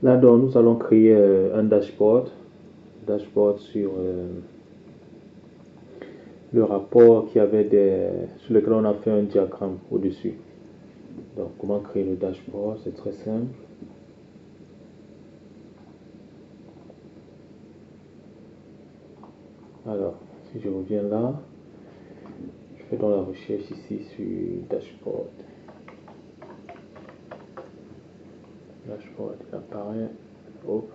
Là, donc, nous allons créer un dashboard sur le rapport sur lequel on a fait un diagramme au-dessus. Donc, comment créer le dashboard? C'est très simple. Alors, si je reviens là, je fais donc la recherche ici sur dashboard. Dashboard, il apparaît. Hop.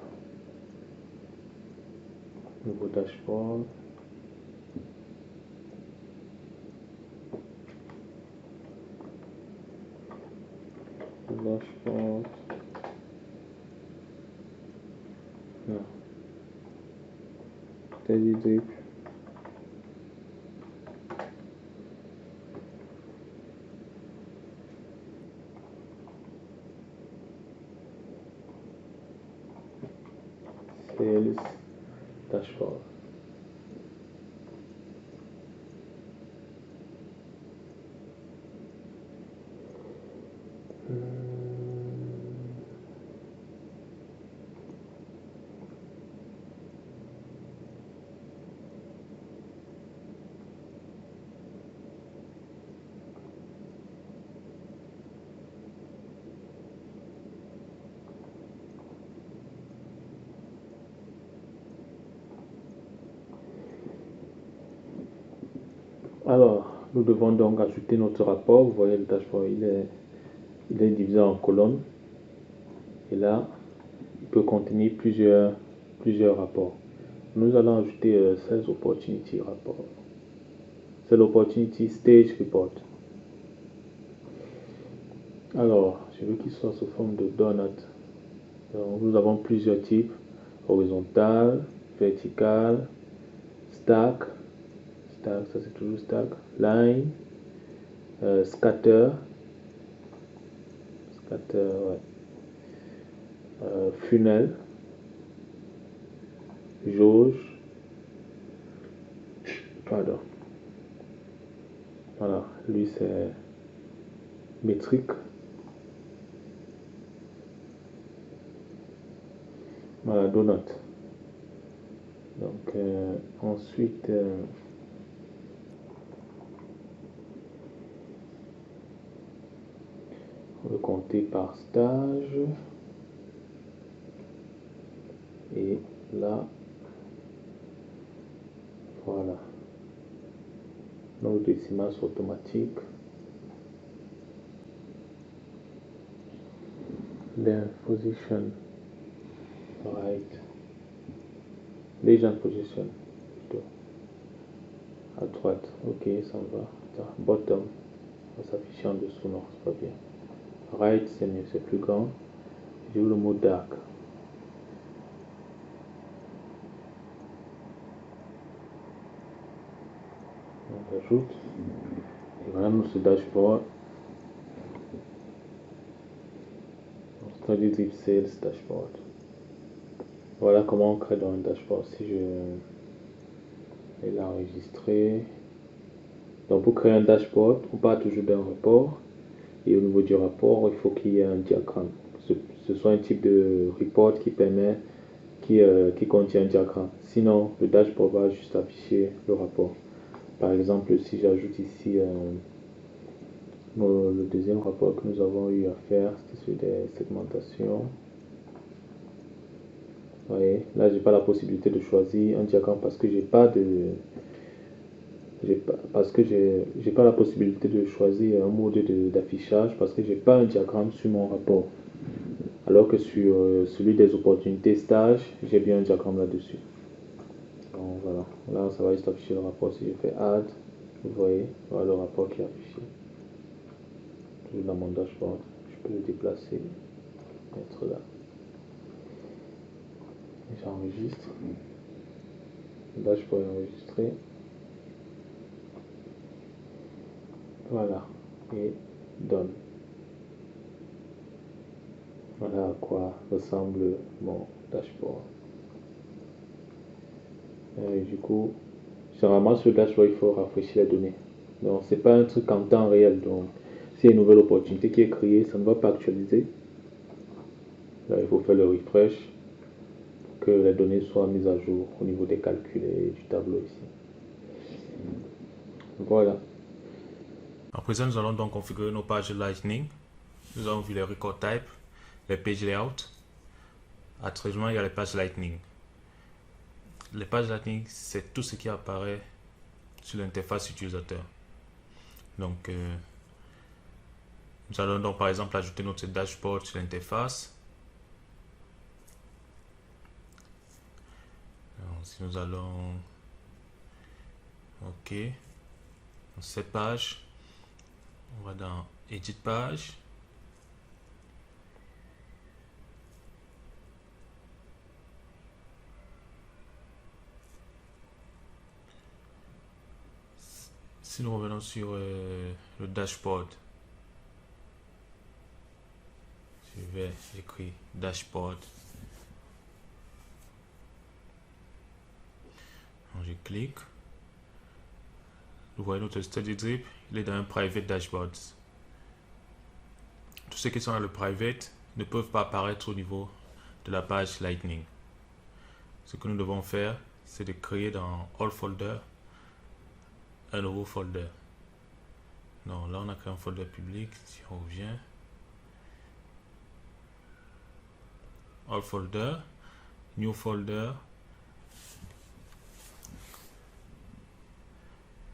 Nouveau dashboard. Dashboard. Non. Steady drip. Sales dashboard. Alors, nous devons donc ajouter notre rapport. Vous voyez, le dashboard, il est divisé en colonnes. Et là, il peut contenir plusieurs rapports. Nous allons ajouter Sales Opportunity Report. Sales Opportunity Stage Report. Alors, je veux qu'il soit sous forme de donut. Donc, nous avons plusieurs types: horizontal, vertical, stack, ça c'est toujours stack, line, scatter, ouais. Funnel, jauge, pardon. Voilà, lui c'est métrique. Voilà, donut. Donc ensuite on va compter par stage. Et là, voilà. Nos décimales sont automatiques. Length position, right. Legend position, plutôt. À droite, ok, ça me va. Attends, bottom, ça s'affiche en dessous, non, c'est pas bien. Right, c'est mieux, c'est plus grand. J'ai eu le mot dark. On ajoute. Et voilà notre dashboard. Study Drip Sales Dashboard. Voilà comment on crée dans un dashboard. Si je vais l'enregistrer. Donc pour créer un dashboard, on part toujours d'un rapport. Et au niveau du rapport, il faut qu'il y ait un diagramme. Ce soit un type de report qui contient un diagramme. Sinon, le dashboard va juste afficher le rapport. Par exemple, si j'ajoute ici le deuxième rapport que nous avons eu à faire, c'était celui des segmentations. Vous voyez, là, j'ai pas la possibilité de choisir un diagramme parce que j'ai pas la possibilité de choisir un mode d'affichage parce que j'ai pas un diagramme sur mon rapport. Alors que sur celui des opportunités stage, j'ai bien un diagramme là-dessus. Donc voilà, là ça va juste afficher le rapport. Si je fais add, vous voyez, voilà le rapport qui est affiché. Toujours dans mon dashboard, je peux le déplacer, mettre là. J'enregistre. Le dashboard est enregistré. Voilà, et donne. Voilà à quoi ressemble mon dashboard. Et du coup, généralement sur le dashboard, il faut rafraîchir les données. Donc, c'est pas un truc en temps réel. Donc, s'il y a une nouvelle opportunité qui est créée, ça ne va pas actualiser. Là, il faut faire le refresh pour que les données soient mises à jour au niveau des calculs et du tableau ici. Voilà. À présent, nous allons donc configurer nos pages Lightning. Nous avons vu les record type, les page layout. Actuellement, il y a les pages Lightning. Les pages Lightning, c'est tout ce qui apparaît sur l'interface utilisateur. Donc, nous allons donc par exemple ajouter notre dashboard sur l'interface. Si nous allons, OK, dans cette page, on va dans Edit page. Si nous revenons sur le dashboard, je vais écrire dashboard. Je clique. Vous voyez notre study drip, il est dans un private dashboard. Tous ceux qui sont dans le private ne peuvent pas apparaître au niveau de la page Lightning. Ce que nous devons faire, c'est de créer dans All Folder un nouveau folder. Non, là on a créé un folder public. Si on revient, All Folder, New Folder.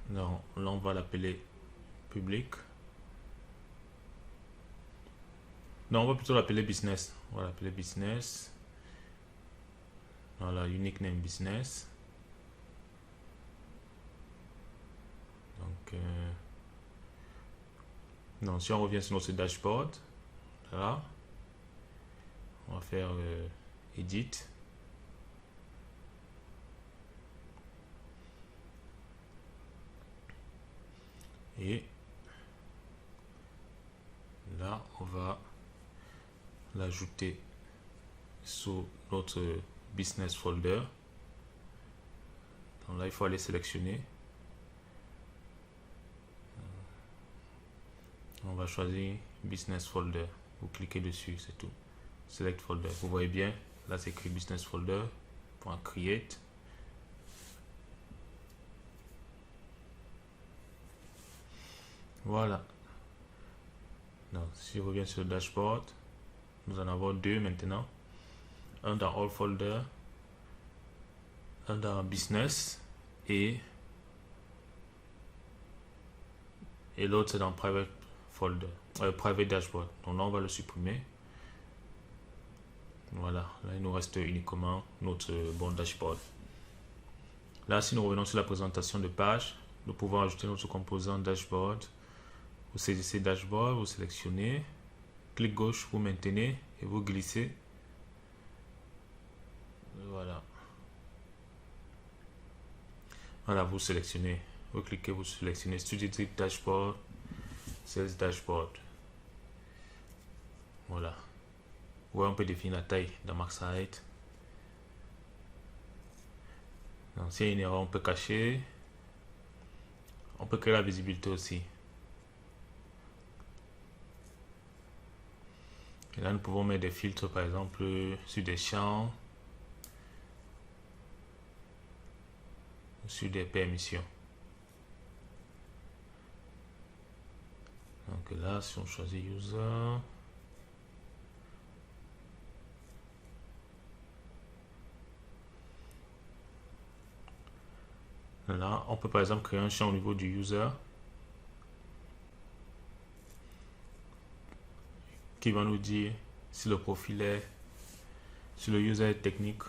Non, là on va l'appeler public. Non, on va plutôt l'appeler business. On va l'appeler business. Voilà, unique name business. Donc, non, si on revient sur notre dashboard, là, on va faire edit. Et là, on va l'ajouter sur notre business folder. Donc là, il faut aller sélectionner. On va choisir business folder. Vous cliquez dessus, c'est tout. Select folder. Vous voyez bien, là c'est écrit business folder. .create. Voilà. Donc, si je reviens sur le dashboard, nous en avons deux maintenant. Un dans All Folder, un dans Business et l'autre c'est dans Private Folder, Private Dashboard. Donc là on va le supprimer. Voilà, là il nous reste uniquement notre bon dashboard. Là, si nous revenons sur la présentation de page, nous pouvons ajouter notre composant dashboard. Vous saisissez dashboard, vous sélectionnez, clic gauche, vous maintenez et vous glissez. Voilà. Voilà, vous sélectionnez, vous cliquez, vous sélectionnez Studio Drip Dashboard, Sales Dashboard. Voilà. Ouais, on peut définir la taille dans Max Height. Donc, s'il y a une erreur, on peut cacher. On peut créer la visibilité aussi. Et là, nous pouvons mettre des filtres, par exemple, sur des champs, sur des permissions. Donc là, si on choisit User, là, on peut par exemple créer un champ au niveau du User qui va nous dire si le profil est, si le user est technique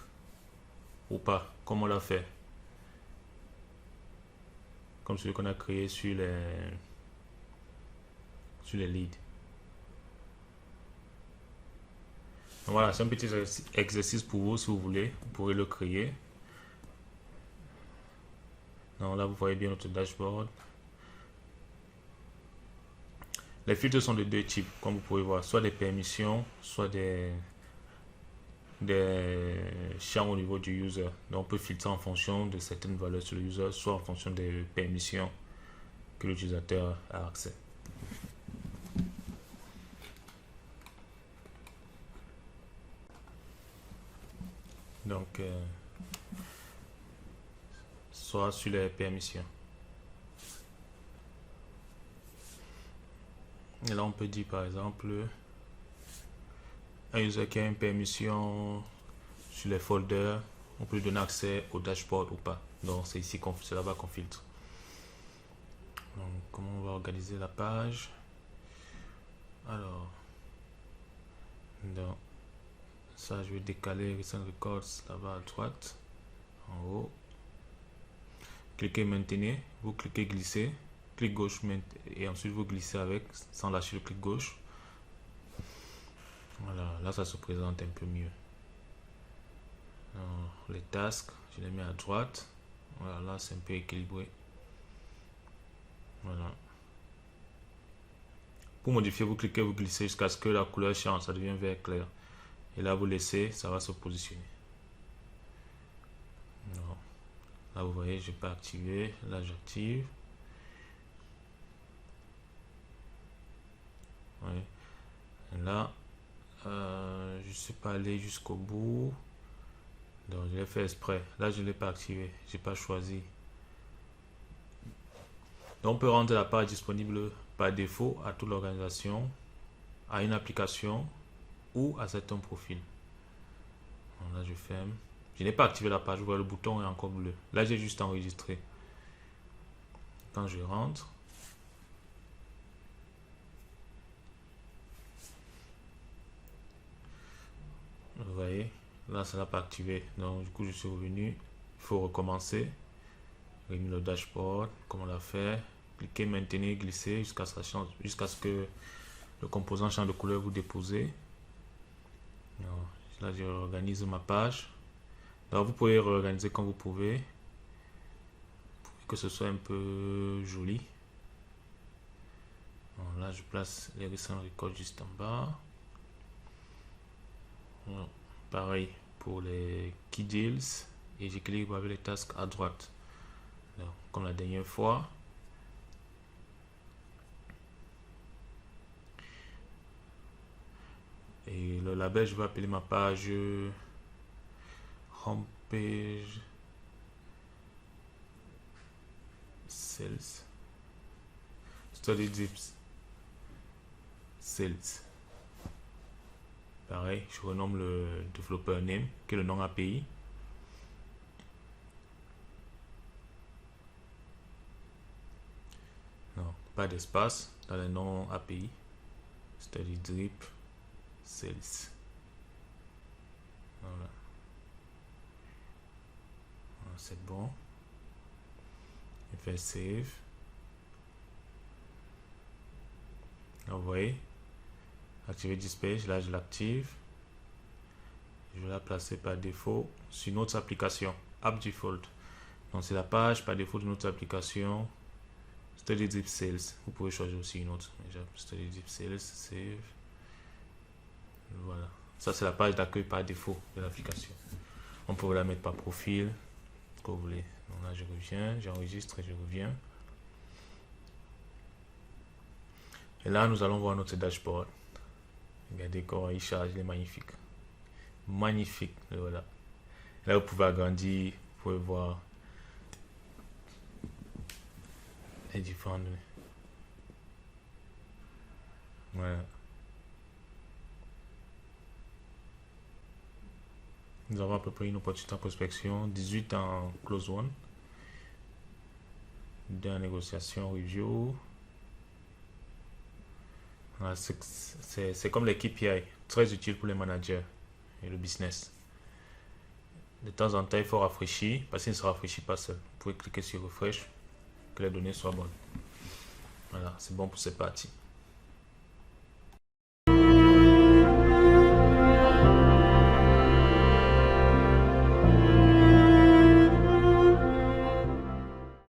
ou pas, comme on l'a fait. Comme celui qu'on a créé sur les leads. Donc voilà, c'est un petit exercice pour vous si vous voulez, vous pourrez le créer. Donc là, vous voyez bien notre dashboard. Les filtres sont de deux types, comme vous pouvez voir, soit des permissions, soit des champs au niveau du user. Donc on peut filtrer en fonction de certaines valeurs sur le user, soit en fonction des permissions que l'utilisateur a accès. Donc, soit sur les permissions. Et là, on peut dire par exemple un user qui a une permission sur les folders, on peut lui donner accès au dashboard ou pas. Donc, c'est ici c'est là-bas qu'on filtre. Donc, comment on va organiser la page? Alors, donc, ça, je vais décaler Recent Records là-bas à droite, en haut. Cliquez maintenir, vous cliquez glisser, clic gauche et ensuite vous glissez avec sans lâcher le clic gauche. Voilà, là ça se présente un peu mieux. Alors, les tasks, je les mets à droite. Voilà, là c'est un peu équilibré. Voilà. Pour modifier, vous cliquez, vous glissez jusqu'à ce que la couleur change, ça devient vert clair. Et là vous laissez, ça va se positionner. Alors, là vous voyez, je n'ai pas activé, là j'active. Ouais. Là, je ne suis pas allé jusqu'au bout. Donc je l'ai fait exprès. Là, je ne l'ai pas activé. Je n'ai pas choisi. Donc on peut rendre la page disponible par défaut à toute l'organisation, à une application ou à certains profils. Donc là, je ferme. Je n'ai pas activé la page. Vous voyez, le bouton est encore bleu. Là, j'ai juste enregistré. Quand je rentre, vous voyez, là ça n'a pas activé. Donc du coup je suis revenu. Il faut recommencer. J'ai mis le dashboard, comme on l'a fait. Cliquez maintenir, glisser jusqu'à ce que le composant change de couleur, vous déposez. Alors, là je réorganise ma page. Alors vous pouvez réorganiser comme vous pouvez pour que ce soit un peu joli. Alors, là je place les recent records juste en bas. Alors, pareil pour les key deals et j'équilibre avec les tasks à droite. Alors, comme la dernière fois. Et le label, je vais appeler ma page homepage sales study dips sales. Pareil, je renomme le developer name qui est le nom API. Non, pas d'espace dans le nom API. Study drip sales. Voilà. C'est bon. Je fais save. Là, vous voyez, activer dispatch, là je l'active. Je vais la placer par défaut sur notre application app default. Donc c'est la page par défaut de notre application Study Drip Sales. Vous pouvez choisir aussi une autre. Study Drip Sales, save. Voilà, ça c'est la page d'accueil par défaut de l'application. On peut la mettre par profil, que vous voulez. Donc là je reviens, j'enregistre et je reviens. Et là nous allons voir notre dashboard. Regardez comment il charge, il est magnifique. Magnifique, voilà. Là vous pouvez agrandir, vous pouvez voir les différentes données. Voilà. Nous avons à peu près une opportunité en prospection, 18 en close one, 2 en négociation review. Voilà, c'est comme les KPI, très utile pour les managers et le business. De temps en temps, il faut rafraîchir, parce qu'il ne se rafraîchit pas seul. Vous pouvez cliquer sur refresh, que les données soient bonnes. Voilà, c'est bon pour cette partie.